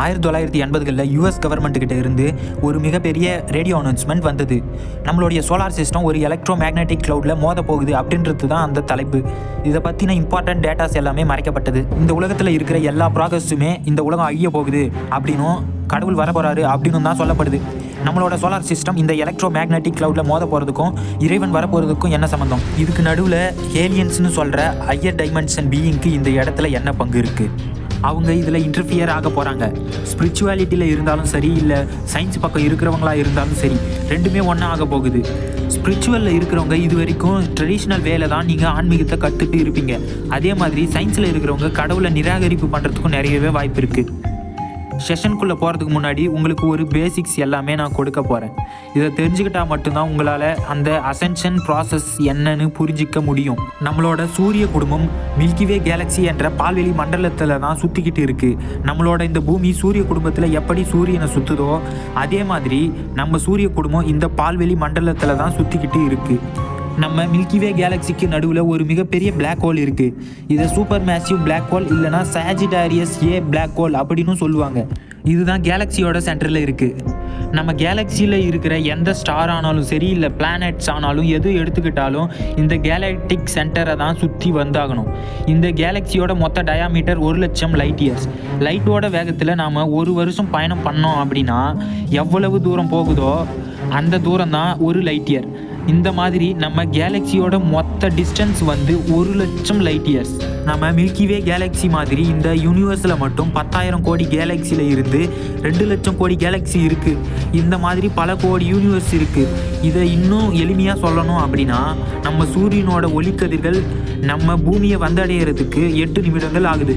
1980களில் US கவர்மெண்ட்டுக்கிட்ட இருந்து ஒரு மிகப்பெரிய ரேடியோ அனௌன்ஸ்மெண்ட் வந்தது. நம்மளுடைய சோலார் சிஸ்டம் ஒரு எலக்ட்ரோ மேக்னெட்டிக் க்ளவுடில் மோத போகுது அப்படின்றது தான் அந்த தலைப்பு. இதை பற்றின இம்பார்ட்டன்ட் டேட்டாஸ் எல்லாமே மறைக்கப்பட்டது. இந்த உலகத்தில் இருக்கிற எல்லா ப்ராக்ரஸுமே இந்த உலகம் அழிய போகுது அப்படின்னும் கடவுள் வரப்போறாரு அப்படின்னு தான் சொல்லப்படுது. நம்மளோட சோலார் சிஸ்டம் இந்த எலக்ட்ரோ மேக்னெட்டிக் க்ளவுடில் மோத போகிறதுக்கும் இறைவன் வரப்போகிறதுக்கும் என்ன சம்மந்தம்? இதுக்கு நடுவில் ஏலியன்ஸ்னு சொல்கிற ஹையர் டைமென்ஷன் பீயிங்க்கு இந்த இடத்துல என்ன பங்கு இருக்குது? அவங்க இதில் இன்டர்ஃபியர் ஆக போகிறாங்க. ஸ்பிரிச்சுவாலிட்டியில் இருந்தாலும் சரி, இல்லை சயின்ஸ் பக்கம் இருக்கிறவங்களா இருந்தாலும் சரி, ரெண்டுமே ஒன்றா ஆக போகுது. ஸ்பிரிச்சுவலில் இருக்கிறவங்க இது வரைக்கும் ட்ரெடிஷ்னல் வேலை தான் நீங்கள் ஆன்மீகத்தை கற்றுட்டு இருப்பீங்க. அதே மாதிரி சயின்ஸில் இருக்கிறவங்க கடவுளை நிராகரிப்பு பண்ணுறதுக்கும் நிறையவே வாய்ப்பு இருக்குது. செஷனுக்குள்ளே போகிறதுக்கு முன்னாடி உங்களுக்கு ஒரு பேசிக்ஸ் எல்லாமே நான் கொடுக்க போகிறேன். இதை தெரிஞ்சுக்கிட்டால் மட்டும்தான் உங்களால் அந்த அசென்ஷன் ப்ராசஸ் என்னன்னு புரிஞ்சிக்க முடியும். நம்மளோட சூரிய குடும்பம் மில்கிவே கேலக்ஸி என்ற பால்வெளி மண்டலத்தில் தான் சுற்றிக்கிட்டு இருக்குது. நம்மளோட இந்த பூமி சூரிய குடும்பத்தில் எப்படி சூரியனை சுற்றுதோ அதே மாதிரி நம்ம சூரிய குடும்பம் இந்த பால்வெளி மண்டலத்தில் தான் சுற்றிக்கிட்டு இருக்குது. நம்ம மில்கிவே கேலக்சிக்கு நடுவில் ஒரு மிகப்பெரிய பிளாக் ஹோல் இருக்குது. இதை சூப்பர் மேசிவ் பிளாக் ஹோல் இல்லைனா சாஜிடாரியஸ் ஏ பிளாக் ஹோல் அப்படின்னு சொல்லுவாங்க. இதுதான் கேலக்சியோட சென்டரில் இருக்குது. நம்ம கேலக்சியில் இருக்கிற எந்த ஸ்டார் ஆனாலும் சரி, இல்லை பிளானட்ஸ் ஆனாலும் எது எடுத்துக்கிட்டாலும் இந்த கேலக்டிக் சென்டரை தான் சுற்றி வந்தாகணும். இந்த கேலக்சியோட மொத்த டயாமீட்டர் 1,00,000 லைட் இயர்ஸ். லைட்டோட வேகத்தில் நாம் ஒரு வருஷம் பயணம் பண்ணோம் அப்படின்னா எவ்வளவு தூரம் போகுதோ அந்த தூரம் தான் 1 லைட் இயர். இந்த மாதிரி நம்ம கேலக்சியோட மொத்த டிஸ்டன்ஸ் வந்து 1,00,000 லைட் இயர்ஸ். நம்ம மில்கிவே கேலக்சி மாதிரி இந்த யூனிவர்ஸில் மட்டும் 10,000 கோடி கேலக்சியில் இருந்து 2,00,000 கோடி கேலக்சி இருக்குது. இந்த மாதிரி பல கோடி யூனிவர்ஸ் இருக்குது. இதை இன்னும் எளிமையாக சொல்லணும் அப்படின்னா, நம்ம சூரியனோட ஒளிக்கதிர்கள் நம்ம பூமியை வந்தடைகிறதுக்கு 8 நிமிடங்கள் ஆகுது.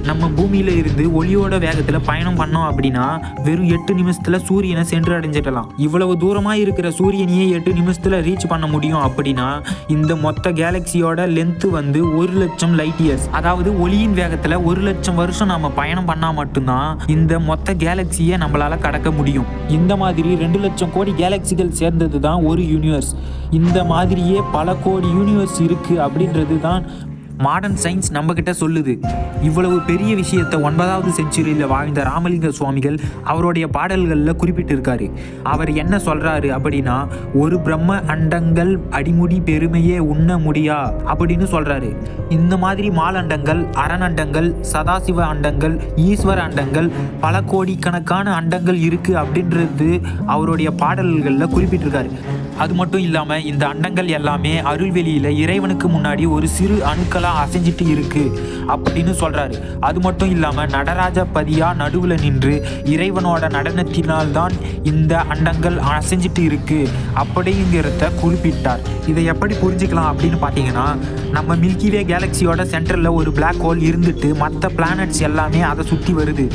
நம்ம பூமியில் இருந்து ஒளியோட வேகத்தில் பயணம் பண்ணோம் அப்படின்னா வெறும் 8 நிமிஷத்தில் சூரியனை சென்று அடைஞ்சிடலாம். இவ்வளவு தூரமாக இருக்கிற சூரியனையே 8 நிமிஷத்தில் ரீச் பண்ண முடியும் அப்படின்னா இந்த மொத்த கேலக்சியோட லென்த்து வந்து 1,00,000 லைட் இயர்ஸ். அதாவது ஒளியின் வேகத்தில் 1,00,000 வருஷம் நம்ம பயணம் பண்ணால் மட்டும்தான் இந்த மொத்த கேலக்சியை நம்மளால் கடக்க முடியும். இந்த மாதிரி 2,00,000 கோடி கேலக்சிகள் சேர்ந்தது தான் ஒரு யூனிவர்ஸ். இந்த மாதிரியே பல கோடி யூனிவர்ஸ் இருக்குது அப்படின்றது தான் மாடர்ன் சயின்ஸ் நம்மக்கிட்ட சொல்லுது. இவ்வளவு பெரிய விஷயத்தை 9வது செஞ்சுரியில் வாழ்ந்த ராமலிங்க சுவாமிகள் அவருடைய பாடல்களில் குறிப்பிட்டிருக்காரு. அவர் என்ன சொல்கிறாரு அப்படின்னா, ஒரு பிரம்ம அண்டங்கள் அடிமுடி பெருமையே உண்ண முடியா அப்படின்னு சொல்கிறாரு. இந்த மாதிரி மாலண்டங்கள், அரணண்டங்கள், சதாசிவ அண்டங்கள், ஈஸ்வர அண்டங்கள், பல கோடிக்கணக்கான அண்டங்கள் இருக்குது அப்படின்றது அவருடைய பாடல்களில் குறிப்பிட்டிருக்காரு. அது மட்டும் இல்லாமல் இந்த அண்டங்கள் எல்லாமே அருள்வெளியில் இறைவனுக்கு முன்னாடி ஒரு சிறு அணுக்களாக அசைஞ்சிட்டு இருக்கு அப்படின்னு சொல்றாரு. அது மட்டும் இல்லாமல் நடராஜபதியா நடுவில் நின்று இறைவனோட நடனத்தினால்தான் இந்த அண்டங்கள் அசைஞ்சிட்டு இருக்கு அப்படிங்கிறத குறிப்பிட்டார். இதை எப்படி புரிஞ்சுக்கலாம் அப்படின்னு பார்த்தீங்கன்னா, நம்ம மில்கிவே கேலக்சியோட சென்டரில் ஒரு பிளாக் ஹோல் இருந்துட்டு மற்ற பிளானட்ஸ் எல்லாமே அதை சுற்றி வருது.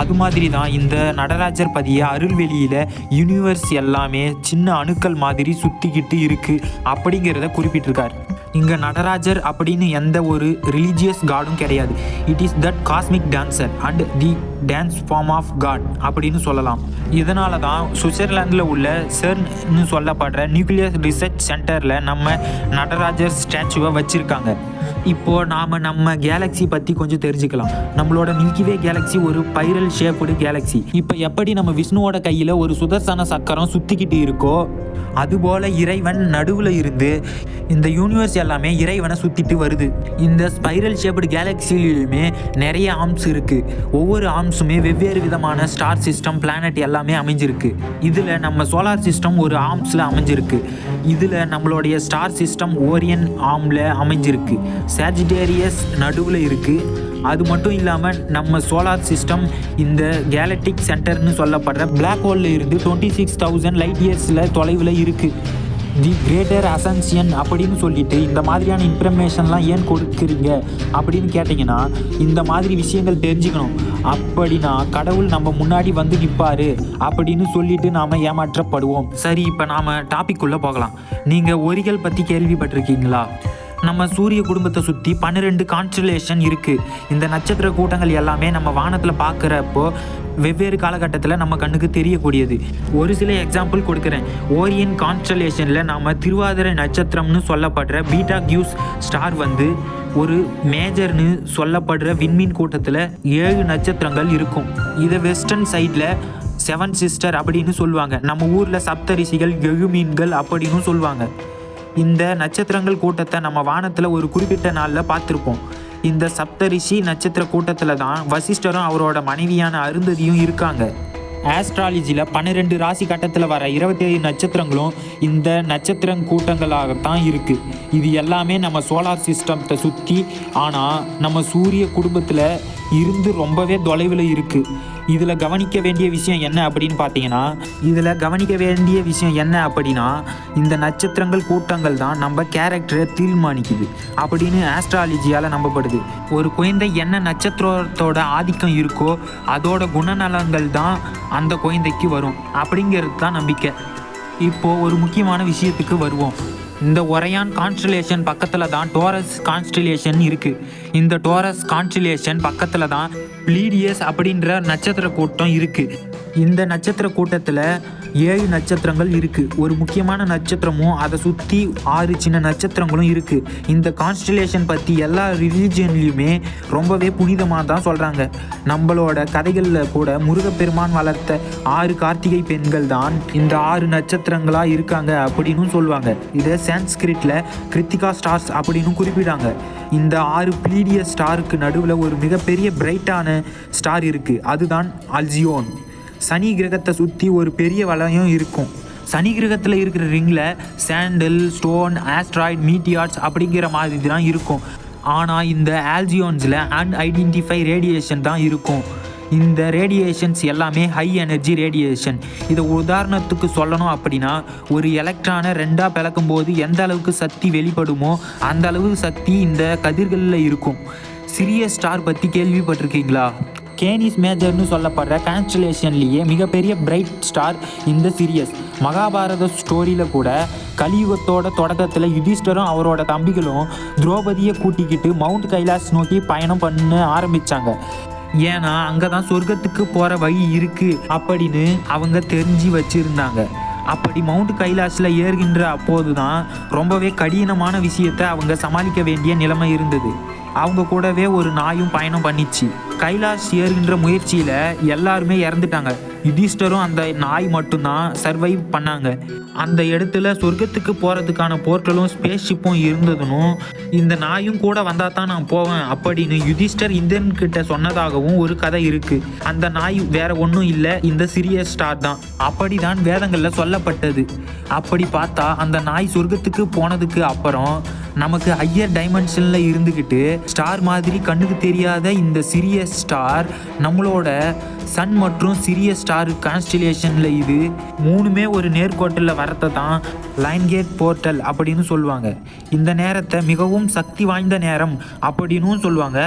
அது மாதிரி தான் இந்த நடராஜர் பதிய அருள்வெளியில் யூனிவர்ஸ் எல்லாமே சின்ன அணுக்கள் மாதிரி சுற்றிக்கிட்டு இருக்குது அப்படிங்கிறத குறிப்பிட்டிருக்கார். இங்கே நடராஜர் அப்படின்னு எந்த ஒரு ரிலீஜியஸ் காடும் கிடையாது. It is that cosmic dancer and the dance form of God அப்படின்னு சொல்லலாம். இதனால தான் சுவிட்சர்லாண்டில் உள்ள செர்ன்னு சொல்லப்படுற நியூக்ளியர் ரிசர்ச் சென்டரில் நம்ம நடராஜர் ஸ்டாச்சுவை வச்சுருக்காங்க. இப்போது நாம் நம்ம கேலக்ஸி பற்றி கொஞ்சம் தெரிஞ்சுக்கலாம். நம்மளோட மில்கிவே கேலக்ஸி ஒரு பைரல் ஷேப்டு கேலக்ஸி. இப்போ எப்படி நம்ம விஷ்ணுவோட கையில் ஒரு சுதர்சன சக்கரம் சுற்றிக்கிட்டு இருக்கோ அதுபோல் இறைவன் நடுவில் இருந்து இந்த யூனிவர்ஸ் எல்லாமே இறைவனை சுற்றிட்டு வருது. இந்த ஸ்பைரல் ஷேப்டு கேலக்ஸிலையுமே நிறைய ஆர்ம்ஸ் இருக்குது. ஒவ்வொரு ஆர்ம்ஸுமே வெவ்வேறு விதமான ஸ்டார் சிஸ்டம், பிளானட் எல்லாமே அமைஞ்சிருக்கு. இதில் நம்ம சோலார் சிஸ்டம் ஒரு ஆர்ம்ஸில் அமைஞ்சிருக்கு. இதில் நம்மளுடைய ஸ்டார் சிஸ்டம் ஓரியன் ஆர்மில் அமைஞ்சிருக்கு. சாஜிடேரியஸ் நடுவில் இருக்குது. அது மட்டும் இல்லாமல் நம்ம சோலார் சிஸ்டம் இந்த கேலக்டிக் சென்டர்னு சொல்லப்படுற பிளாக் ஹோலில் இருந்து 26,000 லைட் இயர்ஸில் தொலைவில் இருக்குது. தி கிரேட்டர் அசன்சியன் அப்படின்னு சொல்லிட்டு இந்த மாதிரியான இன்ஃபர்மேஷன்லாம் ஏன் கொடுக்குறீங்க அப்படின்னு கேட்டிங்கன்னா, இந்த மாதிரி விஷயங்கள் தெரிஞ்சுக்கணும். அப்படின்னா கடவுள் நம்ம முன்னாடி வந்து நிற்பார் அப்படின்னு சொல்லிட்டு நாம் ஏமாற்றப்படுவோம். சரி, இப்போ நாம் டாபிக் உள்ளே போகலாம். நீங்கள் ஒரிகள் பற்றி கேள்விப்பட்டிருக்கீங்களா? நம்ம சூரிய குடும்பத்தை சுற்றி 12 கான்ஸ்டலேஷன் இருக்குது. இந்த நட்சத்திர கூட்டங்கள் எல்லாமே நம்ம வானத்தில் பார்க்குறப்போ வெவ்வேறு காலகட்டத்தில் நம்ம கண்ணுக்கு தெரியக்கூடியது. ஒரு சில எக்ஸாம்பிள் கொடுக்குறேன். ஓரியன் கான்ஸ்டலேஷனில் நாம் திருவாதிரை நட்சத்திரம்னு சொல்லப்படுற பீட்டா கியூஸ் ஸ்டார் வந்து ஒரு மேஜர்னு சொல்லப்படுற விண்மீன் கூட்டத்தில் 7 நட்சத்திரங்கள் இருக்கும். இதை வெஸ்டர்ன் சைடில் 7 சிஸ்டர் அப்படின்னு சொல்லுவாங்க. நம்ம ஊரில் சப்தரிஷிகள், எழுமீன்கள் அப்படின்னு சொல்லுவாங்க. இந்த நட்சத்திரங்கள் கூட்டத்தை நம்ம வானத்தில் ஒரு குறிப்பிட்ட நாளில் பார்த்துருப்போம். இந்த சப்தரிஷி நட்சத்திர கூட்டத்தில் தான் வசிஷ்டரும் அவரோட மனைவியான அருந்ததியும் இருக்காங்க. ஆஸ்ட்ராலஜியில் 12 ராசி கட்டத்தில் வர 27 நட்சத்திரங்களும் இந்த நட்சத்திர கூட்டங்களாகத்தான் இருக்குது. இது எல்லாமே நம்ம சோலார் சிஸ்டத்தை சுற்றி, ஆனால் நம்ம சூரிய குடும்பத்தில் இருந்து ரொம்பவே தொலைவில் இருக்குது. இதில் கவனிக்க வேண்டிய விஷயம் என்ன அப்படின்னா இந்த நட்சத்திரங்கள் கூட்டங்கள் தான் நம்ம கேரக்டரை தீர்மானிக்குது அப்படின்னு ஆஸ்ட்ராலஜியால் நம்பப்படுது. ஒரு குழந்தை என்ன நட்சத்திரத்தோட ஆதிக்கம் இருக்கோ அதோட குணநலங்கள் தான் அந்த குழந்தைக்கு வரும் அப்படிங்கிறது தான் நம்பிக்கை. இப்போது ஒரு முக்கியமான விஷயத்துக்கு வருவோம். இந்த ஒரையான் கான்ஸ்டலேஷன் பக்கத்தில் தான் டோரஸ் கான்ஸ்டலேஷன் இருக்குது. இந்த டோரஸ் கான்ஸ்டலேஷன் பக்கத்தில் தான் பிளீடியஸ் அப்படின்ற நட்சத்திர கூட்டம் இருக்குது. இந்த நட்சத்திர கூட்டத்தில் 7 நட்சத்திரங்கள் இருக்குது. ஒரு முக்கியமான நட்சத்திரமும் அதை சுற்றி 6 சின்ன நட்சத்திரங்களும் இருக்குது. இந்த கான்ஸ்டலேஷன் பற்றி எல்லா ரிலீஜன்லேயுமே ரொம்பவே புனிதமாக தான் சொல்கிறாங்க. நம்மளோட கதைகளில் கூட முருகப்பெருமான் வளர்த்த 6 கார்த்திகை பெண்கள் தான் இந்த 6 நட்சத்திரங்களாக இருக்காங்க அப்படின்னு சொல்லுவாங்க. இதை சான்ஸ்கிரிட்டில் கிருத்திகா ஸ்டார்ஸ் அப்படின்னு குறிப்பிடாங்க. இந்த 6 பிளீடியஸ் ஸ்டாருக்கு நடுவில் ஒரு மிகப்பெரிய பிரைட்டான ஸ்டார் இருக்குது. அதுதான் அல்ஜியோன். சனி கிரகத்தை சுற்றி ஒரு பெரிய வளையம் இருக்கும். சனி கிரகத்தில் இருக்கிற ரிங்கில் சாண்டல், ஸ்டோன், ஆஸ்ட்ராய்ட், மீட்டியார்ஸ் அப்படிங்கிற மாதிரி தான் இருக்கும். ஆனால் இந்த ஆல்ஜியோன்ஸில் அன்ஐடென்டிஃபை ரேடியேஷன் தான் இருக்கும். இந்த ரேடியேஷன்ஸ் எல்லாமே ஹை எனர்ஜி ரேடியேஷன். இதை உதாரணத்துக்கு சொல்லணும் அப்படின்னா, ஒரு எலக்ட்ரானை 2ஆக பிளக்கும்போது எந்த அளவுக்கு சக்தி வெளிப்படுமோ அந்த அளவுக்கு சக்தி இந்த கதிர்களில் இருக்கும். சிரியஸ் ஸ்டார் பற்றி கேள்விப்பட்டிருக்கீங்களா? கேனிஸ் மேஜர்னு சொல்லப்படுற கான்ஸ்டலேஷன்லேயே மிகப்பெரிய பிரைட் ஸ்டார் இந்த சிரியஸ். மகாபாரத ஸ்டோரியில் கூட கலியுகத்தோட தொடக்கத்தில் யுதிஷ்டரும் அவரோட தம்பிகளும் திரௌபதியை கூட்டிக்கிட்டு மவுண்ட் கைலாஷ் நோக்கி பயணம் பண்ண ஆரம்பித்தாங்க. ஏன்னா அங்கே தான் சொர்க்கத்துக்கு போகிற வழி இருக்குது அப்படின்னு அவங்க தெரிஞ்சு வச்சுருந்தாங்க. அப்படி மவுண்ட் கைலாஷில் ஏறுகின்ற அப்போது தான் ரொம்பவே கடினமான விஷயத்தை அவங்க சமாளிக்க வேண்டிய நிலைமை இருந்தது. அவங்க கூடவே ஒரு நாயும் பயணம் பண்ணிச்சு. கைலாஷ் ஏறுகின்ற முயற்சியில் எல்லாருமே இறந்துட்டாங்க. யுதிஷ்டரும் அந்த நாய் மட்டும்தான் சர்வைவ் பண்ணாங்க. அந்த இடத்துல சொர்க்கத்துக்கு போகிறதுக்கான போர்ட்டலும் ஸ்பேஸ் ஷிப்பும் இருந்ததுனும் இந்த நாயும் கூட வந்தால் தான் நான் போவேன் அப்படின்னு யுதிஷ்டர் இந்திரன் கிட்ட சொன்னதாகவும் ஒரு கதை இருக்குது. அந்த நாய் வேற ஒன்றும் இல்லை, இந்த சிரியஸ் ஸ்டார் தான். அப்படி தான் வேதங்களில் சொல்லப்பட்டது. அப்படி பார்த்தா அந்த நாய் சொர்க்கத்துக்கு போனதுக்கு அப்புறம் நமக்கு ஹையர் டைமென்ஷனில் இருந்துக்கிட்டு ஸ்டார் மாதிரி கண்ணுக்கு தெரியாத இந்த சிரியஸ் ஸ்டார் நம்மளோட சன் மற்றும் சிரியஸ் ஸ்டார் கான்ஸ்டலேஷனில் இது 3மே ஒரு நேர்கோட்டில் வரத்தை தான் லைன் கேட் போர்ட்டல் அப்படின்னு சொல்லுவாங்க. இந்த நேரத்தை மிகவும் சக்தி வாய்ந்த நேரம் அப்படின்னு சொல்லுவாங்க.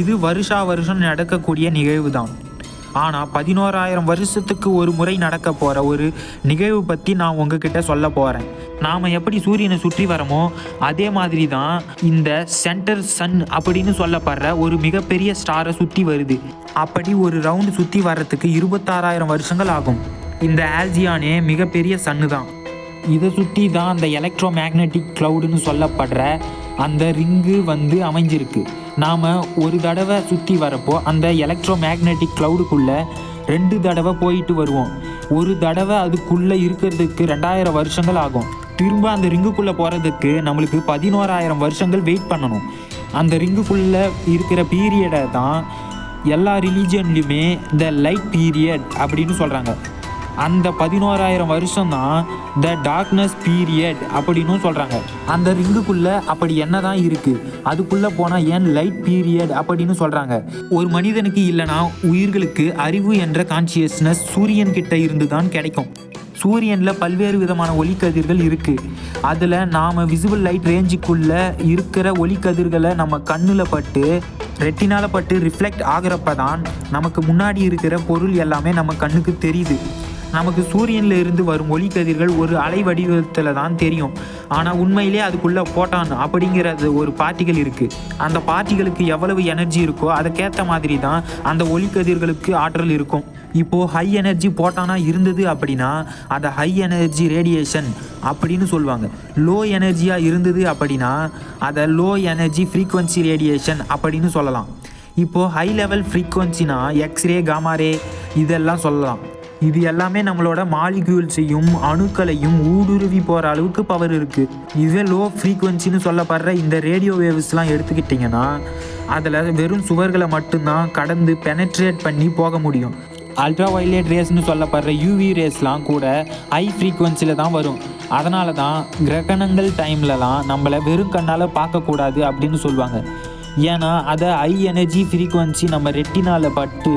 இது வருஷம் நடக்கக்கூடிய நிகழ்வு தான். ஆனால் 11,000 வருஷத்துக்கு ஒரு முறை நடக்க போகிற ஒரு நிகழ்வு பற்றி நான் உங்ககிட்ட சொல்ல போகிறேன். நாம் எப்படி சூரியனை சுற்றி வரமோ அதே மாதிரி தான் இந்த சென்டர் சன் அப்படின்னு சொல்லப்படுற ஒரு மிகப்பெரிய ஸ்டாரை சுற்றி வருது. அப்படி ஒரு ரவுண்டு சுற்றி வர்றதுக்கு 26,000 வருஷங்கள் ஆகும். இந்த ஆல்ஜியானே மிகப்பெரிய சன்னு தான். இதை சுற்றி தான் அந்த எலக்ட்ரோ மேக்னெட்டிக் க்ளவுடுன்னு சொல்லப்படுற அந்த ரிங்கு வந்து அமைஞ்சிருக்கு. நாம் ஒரு தடவை சுற்றி வரப்போ அந்த எலக்ட்ரோ மேக்னெட்டிக் க்ளவுடுக்குள்ளே 2 தடவை போயிட்டு வருவோம். ஒரு தடவை அதுக்குள்ளே இருக்கிறதுக்கு 2000 வருஷங்கள் ஆகும். திரும்ப அந்த ரிங்குக்குள்ளே போகிறதுக்கு நம்மளுக்கு 11,000 வருஷங்கள் வெயிட் பண்ணணும். அந்த ரிங்குக்குள்ளே இருக்கிற பீரியடை தான் எல்லா ரிலீஜன்லையுமே த லைட் பீரியட் அப்படின்னு சொல்கிறாங்க. அந்த 11,000 வருஷம் தான் த டார்க்னஸ் பீரியட் அப்படின்னு சொல்கிறாங்க. அந்த ரிங்குக்குள்ளே அப்படி என்ன தான் இருக்குது, அதுக்குள்ளே போனால் ஏன் லைட் பீரியட் அப்படின்னு சொல்கிறாங்க. ஒரு மனிதனுக்கு இல்லைனா உயிர்களுக்கு அறிவு என்ற கான்சியஸ்னஸ் சூரியன்கிட்ட இருந்து தான் கிடைக்கும். சூரியனில் பல்வேறு விதமான ஒளிக்கதிர்கள் இருக்குது. அதில் நாம் விசிபிள் லைட் ரேஞ்சுக்குள்ளே இருக்கிற ஒளிக்கதிர்களை நம்ம கண்ணில் பட்டு ரெட்டினால் பட்டு ரிஃப்ளெக்ட் ஆகிறப்ப தான் நமக்கு முன்னாடி இருக்கிற பொருள் எல்லாமே நம்ம கண்ணுக்கு தெரியுது. நமக்கு சூரியனில் இருந்து வரும் ஒளிக்கதிர்கள் ஒரு அலை வடிவத்தில் தான் தெரியும். ஆனால் உண்மையிலே அதுக்குள்ளே போட்டான் அப்படிங்கிறது ஒரு பார்ட்டிகள் இருக்குது. அந்த பார்ட்டிகளுக்கு எவ்வளவு எனர்ஜி இருக்கோ அதுக்கேற்ற மாதிரி தான் அந்த ஒளிக்கதிர்களுக்கு ஆற்றல் இருக்கும். இப்போது ஹை எனர்ஜி போட்டானாக இருந்தது அப்படின்னா அதை ஹை எனர்ஜி ரேடியேஷன் அப்படின்னு சொல்லுவாங்க. லோ எனர்ஜியாக இருந்தது அப்படின்னா அதை லோ எனர்ஜி ஃப்ரீக்வன்சி ரேடியேஷன் அப்படின்னு சொல்லலாம். இப்போது ஹை லெவல் ஃப்ரீக்வன்சினா எக்ஸ்ரே, காமாரே இதெல்லாம் சொல்லலாம். இது எல்லாமே நம்மளோட மாலிக்யூல்ஸையும் அணுக்களையும் ஊடுருவி போகிற அளவுக்கு பவர் இருக்குது. இதுவே லோ ஃப்ரீக்வன்சின்னு சொல்லப்படுற இந்த ரேடியோ வேவ்ஸ்லாம் எடுத்துக்கிட்டிங்கன்னா அதில் வெறும் சுவர்களை மட்டும்தான் கடந்து பெனட்ரேட் பண்ணி போக முடியும். அல்ட்ரா வயலட் ரேஸ்னு சொல்லப்படுற யூவி ரேஸ்லாம் கூட ஹை ஃப்ரீக்வன்சியில் தான் வரும். அதனால தான் கிரகணங்கள் டைம்லலாம் நம்மளை வெறும் கண்ணால் பார்க்கக்கூடாது அப்படின்னு சொல்லுவாங்க. ஏன்னா அதை ஹை எனர்ஜி ஃப்ரீக்வன்சி நம்ம ரெட்டினால் பட்டு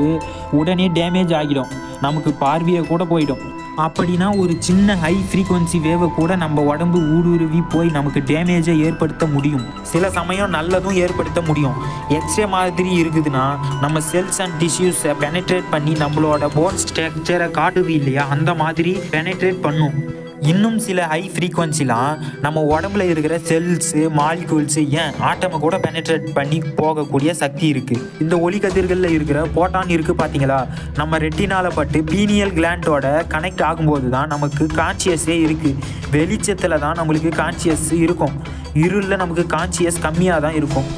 உடனே டேமேஜ் ஆகிடும், நமக்கு பார்வையை கூட போயிடும். அப்படின்னா ஒரு சின்ன ஹை ஃப்ரீக்வன்சி வேவை கூட நம்ம உடம்பு ஊடுருவி போய் நமக்கு டேமேஜை ஏற்படுத்த முடியும். சில சமயம் நல்லதும் ஏற்படுத்த முடியும். எக்ஸ்ரே மாதிரி இருக்குதுன்னா நம்ம செல்ஸ் அண்ட் டிஷ்யூஸை பெனட்ரேட் பண்ணி நம்மளோட போன் ஸ்ட்ரக்சரை காட்டுது இல்லையா, அந்த மாதிரி பெனட்ரேட் பண்ணும். இன்னும் சில ஹை ஃப்ரீக்வன்சிலாம் நம்ம உடம்புல இருக்கிற செல்ஸு, மாலிகூல்ஸு, ஏன் ஆட்டமை கூட பெனட்ரேட் பண்ணி போகக்கூடிய சக்தி இருக்குது. இந்த ஒளிக்கதிர்களில் இருக்கிற போட்டான் இருக்குது பார்த்தீங்களா, நம்ம ரெட்டினால பட்டு பீனியல் கிளாண்டோட கனெக்ட் ஆகும்போது தான் நமக்கு கான்சியஸே இருக்குது. வெளிச்சத்தில் தான் நம்மளுக்கு கான்சியஸ் இருக்கும், இருளில் நமக்கு கான்சியஸ் கம்மியாக தான் இருக்கும்.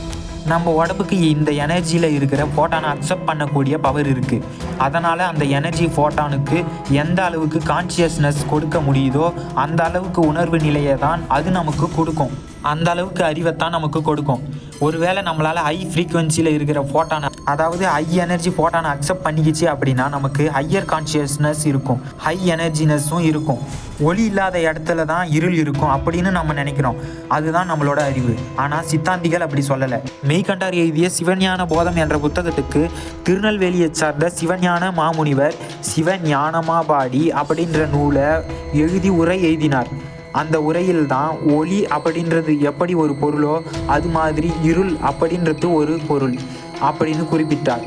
நம்ம உடம்புக்கு இந்த எனர்ஜியில் இருக்கிற ஃபோட்டானை அக்செப்ட் பண்ணக்கூடிய பவர் இருக்குது. அதனால் அந்த எனர்ஜி ஃபோட்டானுக்கு எந்த அளவுக்கு கான்ஷியஸ்னஸ் கொடுக்க முடியுதோ அந்த அளவுக்கு உணர்வு நிலையை தான் அது நமக்கு கொடுக்கும், அந்த அளவுக்கு அறிவைத்தான் நமக்கு கொடுக்கும். ஒருவேளை நம்மளால் ஹை ஃப்ரீக்வன்சியில் இருக்கிற ஃபோட்டானை, அதாவது ஹை எனர்ஜி ஃபோட்டானை அக்செப்ட் பண்ணிக்கிச்சு அப்படின்னா நமக்கு ஹையர் கான்ஷியஸ்னஸ் இருக்கும், ஹை எனர்ஜினஸும் இருக்கும். ஒளி இல்லாத இடத்துல தான் இருள் இருக்கும் அப்படின்னு நம்ம நினைக்கிறோம், அதுதான் நம்மளோட அறிவு. ஆனால் சித்தாந்திகள் அப்படி சொல்லலை. மெய்கண்டார் எழுதிய சிவஞான போதம் என்ற புத்தகத்துக்கு திருநெல்வேலியை சார்ந்த சிவஞான மாமுனிவர் சிவஞானமாபாடி அப்படின்ற நூலை எழுதி உரை எழுதினார். அந்த உரையில் தான் ஒளி அப்படின்றது எப்படி ஒரு பொருளோ அது மாதிரி இருள் அப்படின்றது ஒரு பொருள் அப்படின்னு குறிப்பிட்டார்.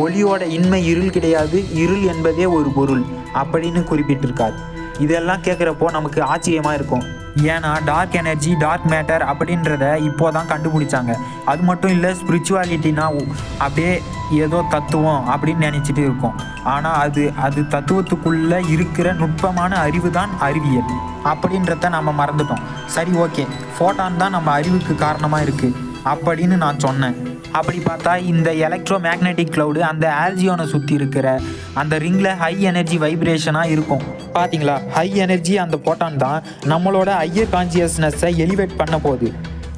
ஒளியோட இன்மை இருள் கிடையாது, இருள் என்பதே ஒரு பொருள் அப்படின்னு குறிப்பிட்டிருக்கார். இதெல்லாம் கேட்குறப்போ நமக்கு ஆச்சரியமாக இருக்கும். ஏன்னா டார்க் எனர்ஜி, டார்க் மேட்டர் அப்படின்றத இப்போ தான் கண்டுபிடிச்சாங்க. அது மட்டும் இல்லை, ஸ்பிரிச்சுவாலிட்டினா அப்படியே ஏதோ தத்துவம் அப்படின்னு நினச்சிட்டு இருக்கோம். ஆனால் அது தத்துவத்துக்குள்ளே இருக்கிற நுட்பமான அறிவு தான் அறிவியல் அப்படின்றத நம்ம மறந்துட்டோம். சரி, ஓகே, ஃபோட்டான் தான் நம்ம அறிவுக்கு காரணமாக இருக்குது அப்படின்னு நான் சொன்னேன். அப்படி பார்த்தா இந்த எலக்ட்ரோ மேக்னெட்டிக் க்ளவுடு அந்த ஆல்ஜியோனை சுற்றி இருக்கிற அந்த ரிங்கில் ஹை எனர்ஜி வைப்ரேஷனாக இருக்கும். பார்த்தீங்களா, ஹை எனர்ஜி அந்த ஃபோட்டான் தான் நம்மளோட ஹையர் கான்சியஸ்னஸை எலிவேட் பண்ண போகுது.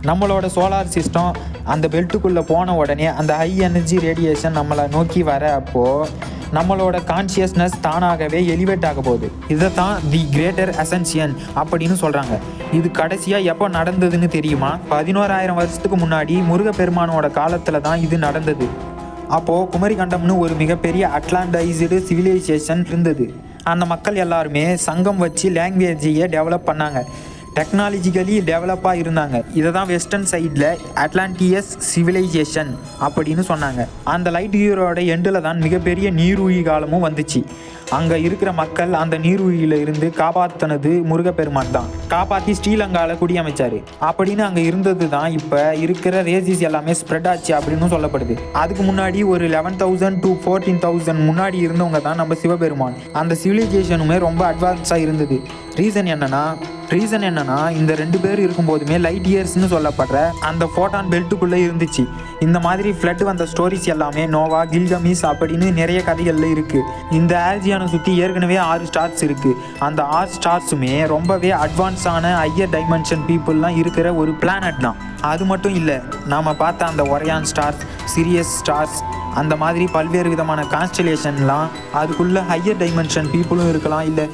நம்மளோட சோலார் சிஸ்டம் அந்த பெல்ட்டுக்குள்ளே போன உடனே அந்த ஹை எனர்ஜி ரேடியேஷன் நம்மளை நோக்கி வர அப்போது நம்மளோட கான்ஷியஸ்னஸ் தானாகவே எலிவேட் ஆக போகுது. இதை தான் தி கிரேட்டர் அசென்ஷன் அப்படின்னு சொல்கிறாங்க. இது கடைசியாக எப்போ நடந்ததுன்னு தெரியுமா? 11,000 வருஷத்துக்கு முன்னாடி முருகப்பெருமானோட காலத்தில் தான் இது நடந்தது. அப்போது குமரிக்கண்டம்னு ஒரு மிகப்பெரிய அட்லாண்டைஸ்டு சிவிலைசேஷன் இருந்தது. அந்த மக்கள் எல்லாருமே சங்கம் வச்சு லாங்குவேஜையே டெவலப் பண்ணாங்க, டெக்னாலஜிக்கலி டெவலப்பாக இருந்தாங்க. இதை தான் வெஸ்டர்ன் சைடில் அட்லாண்டியஸ் சிவிலைசேஷன் அப்படின்னு சொன்னாங்க. அந்த லைட் இயரோட எண்டில் தான் மிகப்பெரிய நீரூழி காலமும் வந்துச்சு. அங்கே இருக்கிற மக்கள் அந்த நீரூழியில் இருந்து காப்பாற்றினது முருகப்பெருமான் தான். காப்பாற்றி ஸ்ரீலங்காவில் குடியமைச்சார். அப்படின்னு அங்கே இருந்தது தான் இப்போ இருக்கிற ரேசிஸ் எல்லாமே ஸ்ப்ரெட் ஆச்சு அப்படின்னு சொல்லப்படுது. அதுக்கு முன்னாடி ஒரு 11,000 to 14,000 முன்னாடி இருந்தவங்க தான் நம்ம சிவபெருமான். அந்த சிவிலைசேஷனுமே ரொம்ப அட்வான்ஸாக இருந்தது. ரீசன் என்னன்னா இந்த 2 பேர் இருக்கும்போதுமே லைட் இயர்ஸ்னு சொல்லப்படுற அந்த ஃபோட்டான் பெல்ட்டுக்குள்ளே இருந்துச்சு. இந்த மாதிரி ஃப்ளட் வந்த ஸ்டோரிஸ் எல்லாமே நோவா, கில்கமிஸ் அப்படின்னு நிறைய கதைகளில் இருக்குது. இந்த ஆல்ஜியானை சுற்றி ஏற்கனவே 6 ஸ்டார்ஸ் இருக்குது. அந்த 6 ஸ்டார்ஸுமே ரொம்பவே அட்வான்ஸான ஹையர் டைமென்ஷன் பீப்புளெலாம் இருக்கிற ஒரு பிளானட் தான். அது மட்டும் இல்லை, நாம் பார்த்த அந்த ஒரையான் ஸ்டார்ஸ், சிரியஸ் ஸ்டார்ஸ், அந்த மாதிரி பல்வேறு விதமான கான்ஸ்டலேஷன்லாம் அதுக்குள்ளே ஹையர் டைமென்ஷன் பீப்புளும் இருக்கலாம், இல்லை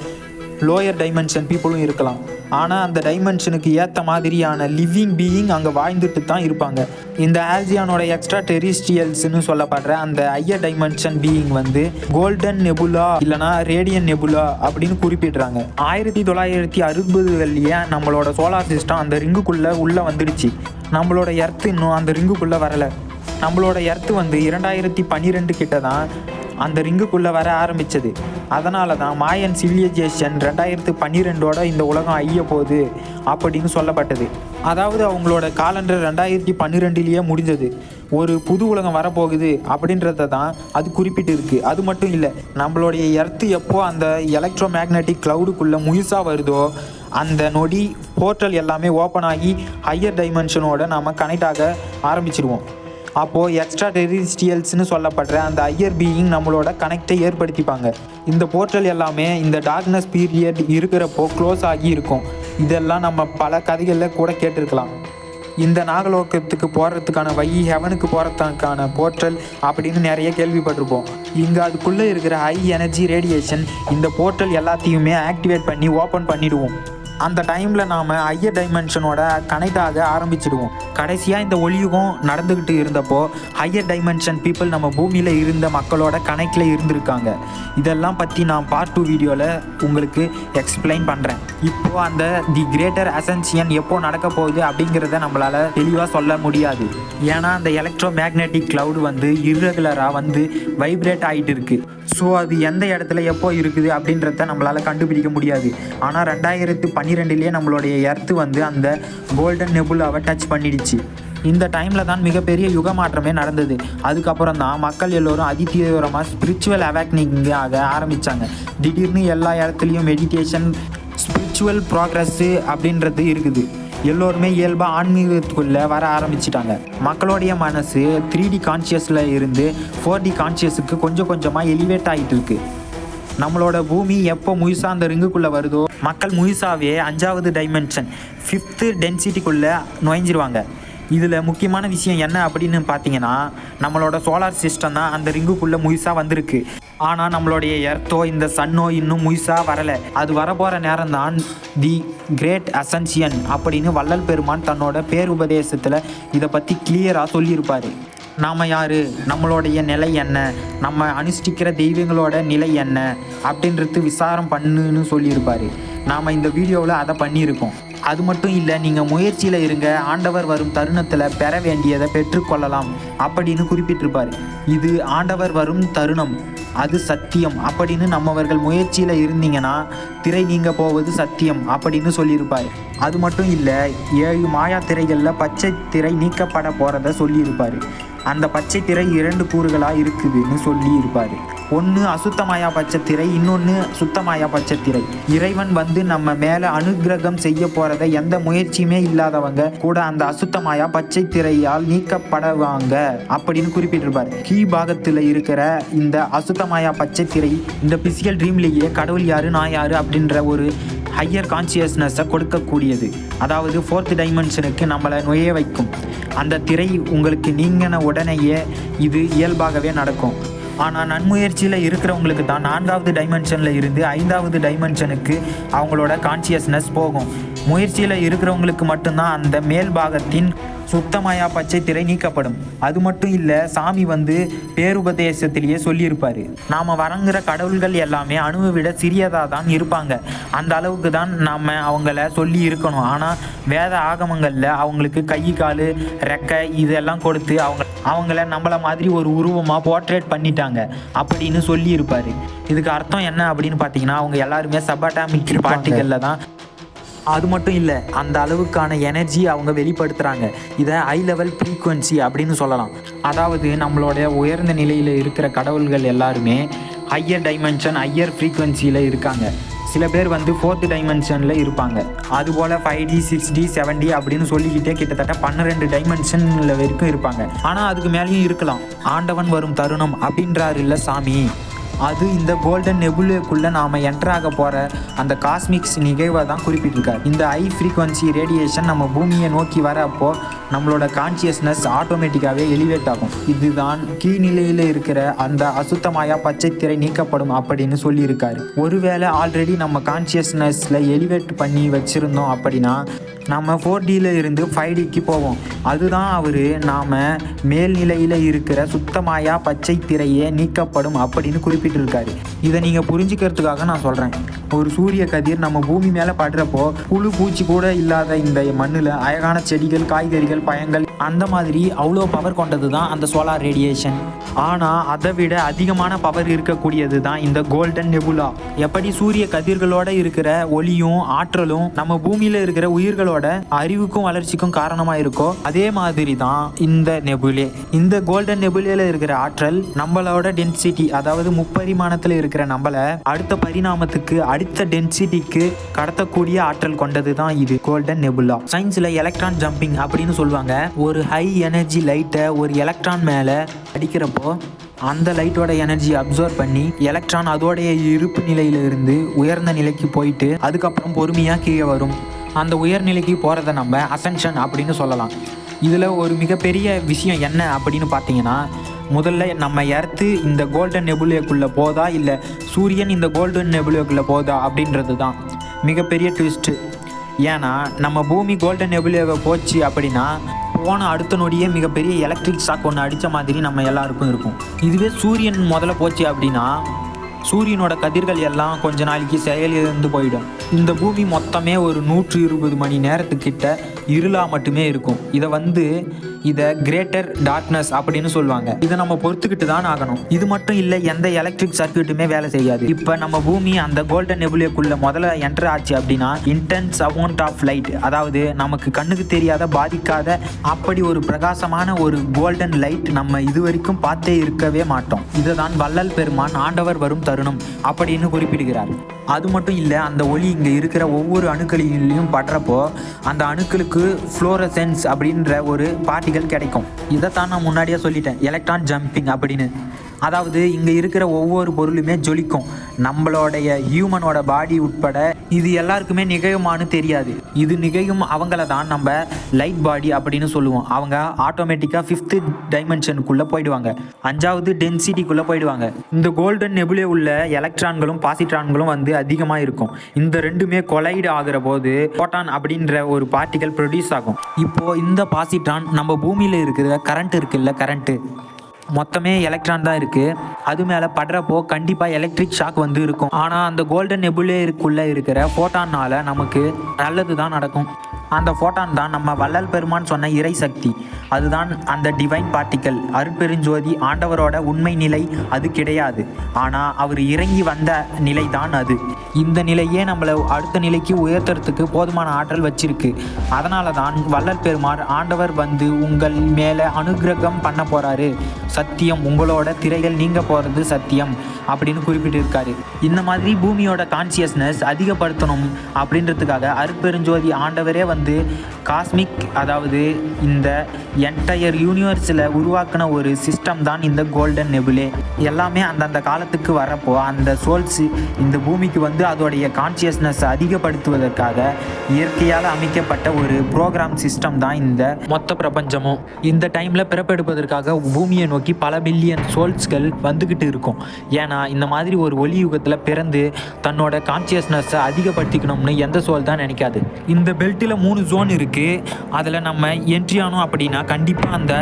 லோயர் டைமென்ஷன் பீப்புளும் இருக்கலாம். ஆனால் அந்த டைமென்ஷனுக்கு ஏற்ற மாதிரியான லிவிங் பீயிங் அங்கே வாழ்ந்துட்டு தான் இருப்பாங்க. இந்த ஆல்ஜியானோட எக்ஸ்ட்ரா டெரிஸ்ட்ரியல்ஸ்னு சொல்லப்படுற அந்த ஹையர் டைமென்ஷன் பீயிங் வந்து கோல்டன் நெபுலா இல்லைனா ரேடியன் நெபுலா அப்படின்னு குறிப்பிடுறாங்க. 1960களிலேயே நம்மளோட சோலார் சிஸ்டம் அந்த ரிங்குக்குள்ளே உள்ளே வந்துடுச்சு. நம்மளோட எர்த்து இன்னும் அந்த ரிங்குக்குள்ளே வரலை. நம்மளோட எர்த்து வந்து 2012 கிட்ட தான் அந்த ரிங்குக்குள்ளே வர ஆரம்பித்தது. அதனால தான் மாயன் சிவிலைசேஷன் 2012ஓட இந்த உலகம் அழிய போகுது அப்படின்னு சொல்லப்பட்டது. அதாவது அவங்களோட காலண்டர் 2012லேயே முடிஞ்சது. ஒரு புது உலகம் வரப்போகுது அப்படின்றத தான் அது குறிப்பிட்டு இருக்குது. அது மட்டும் இல்லை, நம்மளுடைய எர்த்து எப்போ அந்த எலக்ட்ரோ மேக்னெட்டிக் க்ளவுடுக்குள்ளே முழுசாக வருதோ அந்த நொடி போர்ட்டல் எல்லாமே ஓப்பன் ஆகி ஹையர் டைமென்ஷனோட நாம் கனெக்ட் ஆக ஆரம்பிச்சிடுவோம். அப்போது எக்ஸ்ட்ரா டெரிஸ்ட்ரியல்ஸ்னு சொல்லப்படுற அந்த ஹையர் பீயிங் நம்மளோட கனெக்டை ஏற்படுத்திப்பாங்க. இந்த போர்ட்டல் எல்லாமே இந்த டார்க்னஸ் பீரியட் இருக்கிறப்போ க்ளோஸ் ஆகி இருக்கும். இதெல்லாம் நம்ம பல கதைகளில் கூட கேட்டிருக்கலாம். இந்த நாகலோகத்துக்கு போகிறதுக்கான வழி, ஹெவனுக்கு போகிறதுக்கான போர்ட்டல் அப்படின்னு நிறைய கேள்விப்பட்டிருப்போம். இங்கே அதுக்குள்ளே இருக்கிற ஹை எனர்ஜி ரேடியேஷன் இந்த போர்ட்டல் எல்லாத்தையுமே ஆக்டிவேட் பண்ணி ஓப்பன் பண்ணிவிடுவோம். அந்த டைமில் நாம் ஹையர் டைமென்ஷனோட கனெக்ட் ஆக ஆரம்பிச்சிடுவோம். கடைசியாக இந்த ஒளியுகம் நடந்துக்கிட்டு இருந்தப்போ ஹையர் டைமென்ஷன் பீப்புள் நம்ம பூமியில் இருந்த மக்களோட கனெக்டில் இருந்திருக்காங்க. இதெல்லாம் பற்றி நான் பார்ட் 2 வீடியோவில் உங்களுக்கு எக்ஸ்பிளைன் பண்ணுறேன். இப்போது அந்த தி கிரேட்டர் அசென்ஷன் எப்போ நடக்க போகுது அப்படிங்கிறத நம்மளால் தெளிவாக சொல்ல முடியாது. ஏன்னா அந்த எலக்ட்ரோ மேக்னெட்டிக் க்ளவுடு வந்து இர்ரெகுலராக வந்து வைப்ரேட் ஆகிட்டு இருக்குது. ஸோ அது எந்த இடத்துல எப்போ இருக்குது அப்படின்றத நம்மளால் கண்டுபிடிக்க முடியாது. ஆனால் 2012லேயே நம்மளுடைய எர்த்து வந்து அந்த கோல்டன் நெபுலாவை டச் பண்ணிடுச்சு. இந்த டைமில் தான் மிகப்பெரிய யுக மாற்றமே நடந்தது. அதுக்கப்புறம் தான் மக்கள் எல்லோரும் அதிதீவிரமாக ஸ்பிரிச்சுவல் அவேக்னிங்காக ஆரம்பித்தாங்க. திடீர்னு எல்லா இடத்துலையும் மெடிடேஷன், ஸ்பிரிச்சுவல் ப்ராக்ரஸ்ஸு அப்படின்றது இருக்குது. எல்லோருமே இயல்பாக ஆன்மீகத்துக்குள்ளே வர ஆரம்பிச்சிட்டாங்க. மக்களுடைய மனசு 3D கான்ஷியஸில் இருந்து 4D கான்ஷியஸுக்கு கொஞ்சம் கொஞ்சமாக எலிவேட் ஆகிட்டு இருக்கு. நம்மளோட பூமி எப்போ முழுசாக அந்த ரிங்குக்குள்ளே வருதோ மக்கள் முழுசாவே 5வது டைமென்ஷன் 5th டென்சிட்டிக்குள்ளே நுழைஞ்சிருவாங்க. இதில் முக்கியமான விஷயம் என்ன அப்படின்னு பார்த்தீங்கன்னா, நம்மளோட சோலார் சிஸ்டம் தான் அந்த ரிங்குக்குள்ளே முழுசாக வந்திருக்கு. ஆனால் நம்மளுடைய எர்த்தோ இந்த சன்னோ இன்னும் முழுசாக வரலை. அது வரப்போகிற நேரம் தான் தி கிரேட் அசென்ஷன் அப்படின்னு வள்ளல் பெருமான் தன்னோட பேருபதேசத்தில் இதை பற்றி கிளியராக சொல்லியிருப்பார். நாம் யார், நம்மளுடைய நிலை என்ன, நம்ம அனுஷ்டிக்கிற தெய்வங்களோட நிலை என்ன அப்படின்றது விசாரம் பண்ணுன்னு சொல்லியிருப்பார். நாம் இந்த வீடியோவில் அதை பண்ணியிருக்கோம். அது மட்டும் இல்லை, நீங்கள் முயற்சியில் இருங்க, ஆண்டவர் வரும் தருணத்தில் பெற வேண்டியதை பெற்றுக்கொள்ளலாம் அப்படின்னு குறிப்பிட்டிருப்பார். இது ஆண்டவர் வரும் தருணம், அது சத்தியம் அப்படின்னு நம்மவர்கள் முயற்சியில் இருந்தீங்கன்னா திரை நீங்க போவது சத்தியம் அப்படின்னு சொல்லியிருப்பார். அது மட்டும் இல்லை, 7 மாயா திரைகளில் பச்சை திரை நீக்கப்பட போகிறத சொல்லியிருப்பார். அந்த பச்சை திரை 2 கூறுகளாக இருக்குதுன்னு சொல்லியிருப்பார். ஒன்று அசுத்தமாயா பச்சை திரை, இன்னொன்று சுத்தமாயா பச்சை திரை. இறைவன் வந்து நம்ம மேலே அனுகிரகம் செய்ய போகிறத எந்த முயற்சியுமே இல்லாதவங்க கூட அந்த அசுத்தமாயா பச்சை திரையால் நீக்கப்படுவாங்க அப்படின்னு குறிப்பிட்டிருப்பார். கீ பாகத்தில் இருக்கிற இந்த அசுத்தமாயா பச்சை திரை இந்த பிசிக்கல் ட்ரீம்லேயே கடவுள் யாரு நான் யாரு அப்படின்ற ஒரு ஹையர் கான்சியஸ்னஸை கொடுக்கக்கூடியது. அதாவது 4th டைமென்ஷனுக்கு நம்மளை நுழைய வைக்கும். அந்த திரை உங்களுக்கு நீங்கின உடனேயே இது இயல்பாகவே நடக்கும். ஆனால் நன்முயற்சியில் இருக்கிறவங்களுக்கு தான் 4வது டைமென்ஷனில் இருந்து 5வது டைமென்ஷனுக்கு அவங்களோட கான்சியஸ்னஸ் போகும். முயற்சியில் இருக்கிறவங்களுக்கு மட்டும்தான் அந்த மேல் பாகத்தின் சுத்தமாயா பச்சை திரை நீக்கப்படும். அது மட்டும் இல்லை, சாமி வந்து பேருபதேசத்திலேயே சொல்லியிருப்பார், நாம் வணங்குற கடவுள்கள் எல்லாமே அணுவை விட சிறியதாக தான் இருப்பாங்க. அந்த அளவுக்கு தான் நாம் அவங்கள சொல்லி இருக்கணும். ஆனால் வேத ஆகமங்களில் அவங்களுக்கு கை கால் ரெக்கை இதெல்லாம் கொடுத்து அவங்கள நம்மள மாதிரி ஒரு உருவமாக போர்ட்ரேட் பண்ணிட்டாங்க அப்படின்னு சொல்லியிருப்பார். இதுக்கு அர்த்தம் என்ன அப்படின்னு பார்த்தீங்கன்னா, அவங்க எல்லாருமே சபாட்டாமிக் பார்ட்டிகளில் தான். அது மட்டும் இல்லை, அந்த அளவுக்கான எனர்ஜி அவங்க வெளிப்படுத்துகிறாங்க. இதை ஹை லெவல் ஃப்ரீக்குவன்சி அப்படின்னு சொல்லலாம். அதாவது நம்மளோட உயர்ந்த நிலையில் இருக்கிற கடவுள்கள் எல்லாருமே ஹையர் டைமென்ஷன், ஹையர் ஃப்ரீக்குவன்சியில் இருக்காங்க. சில பேர் வந்து 4th டைமென்ஷனில் இருப்பாங்க. அதுபோல் 5D 6D 7D அப்படின்னு சொல்லிக்கிட்டே கிட்டத்தட்ட 12 டைமென்ஷனில் வரைக்கும் இருப்பாங்க. ஆனால் அதுக்கு மேலேயும் இருக்கலாம். ஆண்டவன் வரும் தருணம் அப்படின்றாரு இல்லை சாமி, அது இந்த கோல்டன் நெபுலாக்குள்ளே நாம் என்ட்ராக போகிற அந்த காஸ்மிக்ஸ் நிகழ்வை தான் குறிப்பிட்டிருக்காரு. இந்த ஹை ஃப்ரீக்வன்சி ரேடியேஷன் நம்ம பூமியை நோக்கி வர அப்போ நம்மளோட கான்சியஸ்னஸ் ஆட்டோமேட்டிக்காகவே எலிவேட் ஆகும். இதுதான் கீழ்நிலையில் இருக்கிற அந்த அசுத்தமாயா பச்சை திரை நீக்கப்படும் அப்படின்னு சொல்லியிருக்காரு. ஒருவேளை ஆல்ரெடி நம்ம கான்சியஸ்னஸில் எலிவேட் பண்ணி வச்சுருந்தோம் அப்படின்னா நம்ம 4Dயில் இருந்து 5Dக்கு போவோம். அதுதான் அவர் நாம் மேல்நிலையில் இருக்கிற சுத்தமாயா பச்சை திரையே நீக்கப்படும் அப்படின்னு குறிப்பிட்டிருக்காரு. இதை நீங்கள் புரிஞ்சுக்கிறதுக்காக நான் சொல்கிறேன். ஒரு சூரிய கதிர் நம்ம பூமி மேலே படுறப்போ புழு பூச்சி கூட இல்லாத இந்த மண்ணில் அழகான செடிகள், காய்கறிகள், பழங்கள், அந்த மாதிரி அவ்வளோ பவர் கொண்டது தான் அந்த சோலார் ரேடியேஷன். ஆனால் அதை விட அதிகமான பவர் இருக்கக்கூடியது தான் இந்த கோல்டன் நெபுலா. எப்படி சூரிய கதிர்களோட இருக்கிற ஒளியும் ஆற்றலும் நம்ம பூமியில் இருக்கிற உயிர்களோட அறிவுக்கும் வளர்ச்சிக்கும் காரணமாக இருக்கோ, அதே மாதிரி தான் இந்த நெபுலே. இந்த கோல்டன் நெபுலேல இருக்கிற ஆற்றல் நம்மளோட டென்சிட்டி, அதாவது முப்பரிமாணத்தில் இருக்கிற நம்மளை அடுத்த பரிணாமத்துக்கு, அடுத்த டென்சிட்டிக்கு கடத்தக்கூடிய ஆற்றல் கொண்டது தான் இது கோல்டன் நெபுலா. சயின்ஸில் எலக்ட்ரான் ஜம்பிங் அப்படின்னு சொல்லுவாங்க. ஒரு ஹை எனர்ஜி லைட்டை ஒரு எலக்ட்ரான் மேலே அடிக்கிறப்போ அந்த லைட்டோட எனர்ஜி அப்சர்வ் பண்ணி எலக்ட்ரான் அதோடைய இருப்பு நிலையிலிருந்து உயர்ந்த நிலைக்கு போயிட்டு அதுக்கப்புறம் பொறுமையாக கீழே வரும். அந்த உயர்நிலைக்கு போகிறத நம்ம அசென்ஷன் அப்படின்னு சொல்லலாம். இதில் ஒரு மிகப்பெரிய விஷயம் என்ன அப்படின்னு பார்த்தீங்கன்னா, முதல்ல நம்ம எர்த்து இந்த கோல்டன் நெபுலேக்குள்ளே போதா இல்லை சூரியன் இந்த கோல்டன் நெபுலேக்குள்ளே போதா அப்படின்றது தான் மிகப்பெரிய ட்விஸ்ட்டு. ஏன்னா நம்ம பூமி கோல்டன் நெபுலேவை போச்சு அப்படின்னா போன அடுத்த நொடியே மிகப்பெரிய எலக்ட்ரிக் ஷாக் ஒன்று அடித்த மாதிரி நம்ம எல்லாருக்கும் இருக்கும். இதுவே சூரியன் முதல்ல போச்சு அப்படின்னா சூரியனோட கதிர்கள் எல்லாம் கொஞ்ச நாளைக்கு செயலிழந்து போயிடும். இந்த பூமி மொத்தமே ஒரு 120 மணி நேரத்துக்கிட்ட இருளாக மட்டுமே இருக்கும். இதை கிரேட்டர் டார்க்னஸ் அப்படின்னு சொல்லுவாங்க. இதை நம்ம பொறுத்துக்கிட்டு தான் ஆகணும். இது மட்டும் இல்லை, எந்த எலக்ட்ரிக் சர்க்யூட்டுமே வேலை செய்யாது. இப்போ நம்ம பூமி அந்த கோல்டன் நெபுலேக்குள்ள முதல்ல என்டர் ஆச்சு அப்படின்னா இன்டென்ஸ் அமௌண்ட் ஆஃப் லைட், அதாவது நமக்கு கண்ணுக்கு தெரியாத, பாதிக்காத அப்படி ஒரு பிரகாசமான ஒரு கோல்டன் லைட் நம்ம இது வரைக்கும் பார்த்தே இருக்கவே மாட்டோம். இதை தான் வள்ளல் பெருமான் ஆண்டவர் வரும் தருணம் அப்படின்னு குறிப்பிடுகிறார். அது மட்டும் இல்லை, அந்த ஒளி இங்கே இருக்கிற ஒவ்வொரு அணுக்களிலையும் படுறப்போ அந்த அணுக்களுக்கு ஃப்ளோரசென்ஸ் அப்படின்ற ஒரு பார்ட்டிகள் கிடைக்கும். இதைத்தான் நான் முன்னாடியே சொல்லிட்டேன், எலக்ட்ரான் ஜம்பிங் அப்படின்னு. அதாவது இங்கே இருக்கிற ஒவ்வொரு பொருளுமே ஜொலிக்கும். நம்மளோடைய ஹியூமனோட பாடி உட்பட இது எல்லாருக்குமே நிகழுமானு தெரியாது. இது நிகழும் அவங்கள தான் நம்ம லைட் பாடி அப்படின்னு சொல்லுவோம். அவங்க ஆட்டோமேட்டிக்காக 5th டைமென்ஷனுக்குள்ளே போயிடுவாங்க, 5வது டென்சிட்டிக்குள்ளே போயிடுவாங்க. இந்த கோல்டன் நெபுலே உள்ள எலக்ட்ரான்களும் பாசிட்ரான்களும் அதிகமாக இருக்கும். இந்த ரெண்டுமே கொலைடு ஆகிற போது போட்டான் அப்படின்ற ஒரு பார்ட்டிகல் ப்ரொடியூஸ் ஆகும். இப்போது இந்த பாசிட்ரான் நம்ம பூமியில் இருக்கிற கரண்ட் இருக்குல்ல, கரண்ட்டு மொத்தமே எலக்ட்ரான் தான் இருக்குது. அது மேலே படுறப்போ கண்டிப்பாக எலக்ட்ரிக் ஷாக் இருக்கும். ஆனால் அந்த கோல்டன் நெபுலேக்குள்ளே இருக்கிற ஃபோட்டானால் நமக்கு நல்லது தான் நடக்கும். அந்த ஃபோட்டான் தான் நம்ம வள்ளல் பெருமான் சொன்ன இறை சக்தி. அதுதான் அந்த டிவைன் பார்ட்டிக்கல், அருட்பெருஞ்சோதி, ஆண்டவரோட உண்மை நிலை அது கிடையாது. ஆனால் அவர் இறங்கி வந்த நிலை தான் அது. இந்த நிலையே நம்மளை அடுத்த நிலைக்கு உயர்த்துறதுக்கு போதுமான ஆற்றல் வச்சிருக்கு. அதனால தான் வள்ளல் பெருமான் ஆண்டவர் உங்கள் மேலே அனுகிரகம் பண்ண போகிறாரு, சத்தியம், உங்களோட திரைகள் நீங்க போகிறது சத்தியம் அப்படின்னு குறிப்பிட்டிருக்காரு. இந்த மாதிரி பூமியோட கான்சியஸ்னஸ் அதிகப்படுத்தணும் அப்படின்றதுக்காக அருட்பெருஞ்சோதி ஆண்டவரே காஸ்மிக், அதாவது இந்த என்டையர் யூனிவர்ஸில் உருவாக்கின ஒரு சிஸ்டம் தான் இந்த கோல்டன் நெபுலே. எல்லாமே அந்தந்த காலத்துக்கு வரப்போ அந்த சோல்ஸ் இந்த பூமிக்கு அதோடைய கான்சியஸ்னஸ் அதிகப்படுத்துவதற்காக இயற்கையால் அமைக்கப்பட்ட ஒரு ப்ரோக்ராம் சிஸ்டம் தான் இந்த மொத்த பிரபஞ்சமும். இந்த டைமில் பிறப்பெடுப்பதற்காக பூமியை நோக்கி பல பில்லியன் சோல்ஸ்கள் வந்துக்கிட்டு இருக்கும். ஏன்னா இந்த மாதிரி ஒரு ஒளி யுகத்தில் பிறந்து தன்னோட கான்சியஸ்னஸை அதிகப்படுத்திக்கணும்னு எந்த சோல் தான் நினைக்காது. இந்த பெல்ட்டில் 3 ஜோன் இருக்குது. அதில் நம்ம என்ட்ரி ஆனோம் அப்படின்னா கண்டிப்பாக அந்த